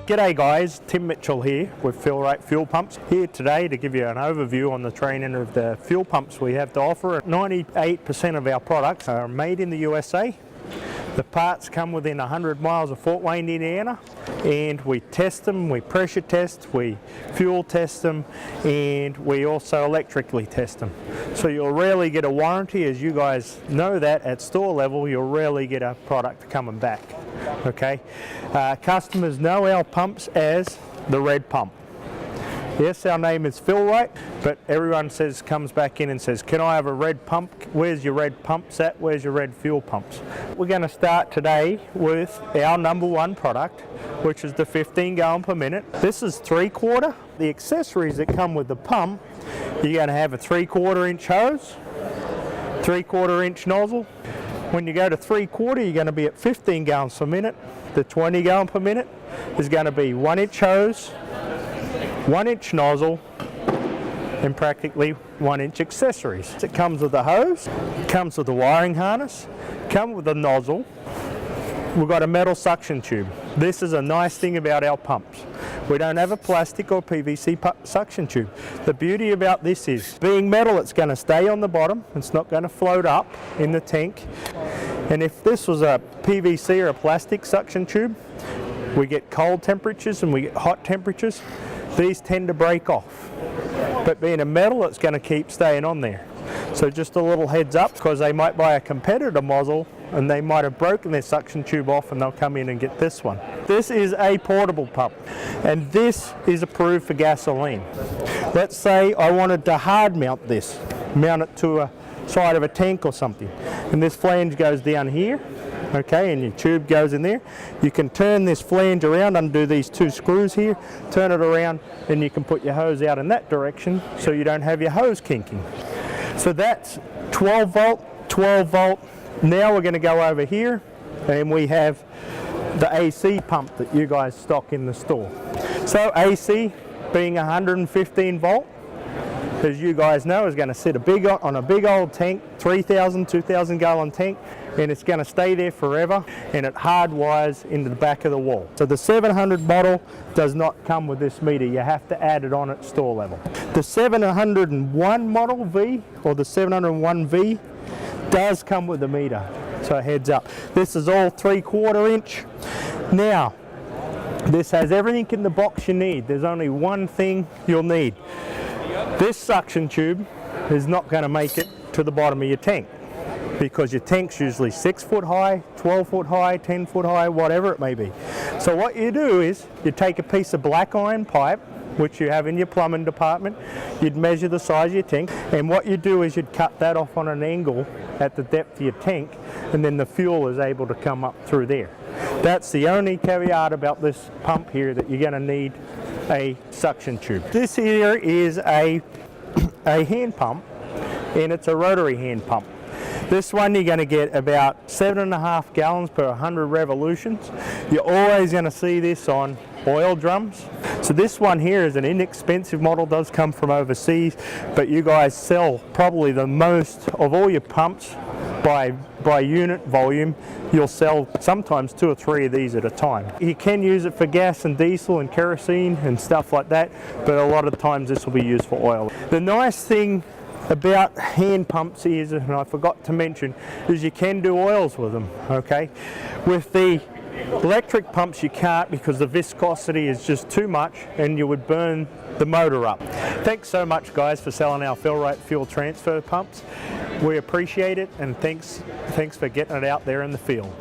G'day guys, Tim Mitchell here with Tuthill Fuel Pumps. Here today to give you an overview on the training of the fuel pumps we have to offer. 98% of our products are made in the USA. The parts come within 100 miles of Fort Wayne, Indiana, and we test them, we pressure test, we fuel test them, and we also electrically test them. So you'll rarely get a warranty, as you guys know that at store level, you'll rarely get a product coming back. Okay, customers know our pumps as the red pump. Yes, our name is Tuthill, but everyone comes back in and says, can I have a red pump? Where's your red pumps at? Where's your red fuel pumps? We're going to start today with our number one product, which is the 15 gallon per minute. This is 3/4. The accessories that come with the pump, you're going to have a 3/4 inch hose, 3/4 inch nozzle. When you go to 3/4, you're going to be at 15 gallons per minute. The 20 gallon per minute is going to be 1 inch hose, 1 inch nozzle, and practically 1 inch accessories. It comes with a hose, comes with a wiring harness, comes with a nozzle. We've got a metal suction tube. This is a nice thing about our pumps. We don't have a plastic or PVC suction tube. The beauty about this is, being metal, it's going to stay on the bottom. It's not going to float up in the tank. And if this was a PVC or a plastic suction tube, we get cold temperatures and we get hot temperatures. These tend to break off. But being a metal, it's going to keep staying on there. So just a little heads up, because they might buy a competitor nozzle and they might have broken their suction tube off, and they'll come in and get this one. This is a portable pump, and this is approved for gasoline. Let's say I wanted to hard mount this, mount it to a side of a tank or something, and this flange goes down here, okay, and your tube goes in there. You can turn this flange around, undo these two screws here, turn it around, and you can put your hose out in that direction so you don't have your hose kinking. So that's 12 volt, 12 volt. Now we're going to go over here, and we have the AC pump that you guys stock in the store. So AC being 115 volt, as you guys know, is going to sit on a big old tank, 3,000, 2,000 gallon tank, and it's going to stay there forever, and it hardwires into the back of the wall. So the 700 model does not come with this meter. You have to add it on at store level. The 701 model V, or the 701V, does come with a meter, so heads up. This is all 3/4 inch. Now, this has everything in the box you need. There's only one thing you'll need. This suction tube is not going to make it to the bottom of your tank, because your tank's usually 6 foot high, 12 foot high, 10 foot high, whatever it may be. So what you do is you take a piece of black iron pipe, which you have in your plumbing department. You'd measure the size of your tank, and what you do is you'd cut that off on an angle at the depth of your tank, and then the fuel is able to come up through there. That's the only caveat about this pump here, that you're going to need a suction tube. This here is a hand pump, and it's a rotary hand pump. This one you're going to get about 7.5 gallons per 100 revolutions. You're always going to see this on oil drums. So this one here is an inexpensive model, does come from overseas, but you guys sell probably the most of all your pumps by unit volume. You'll sell sometimes 2 or 3 of these at a time. You can use it for gas and diesel and kerosene and stuff like that, but a lot of times this will be used for oil. The nice thing about hand pumps is, and I forgot to mention, is you can do oils with them, okay? With the electric pumps you can't, because the viscosity is just too much and you would burn the motor up. Thanks so much guys for selling our Tuthill fuel transfer pumps. We appreciate it, and thanks for getting it out there in the field.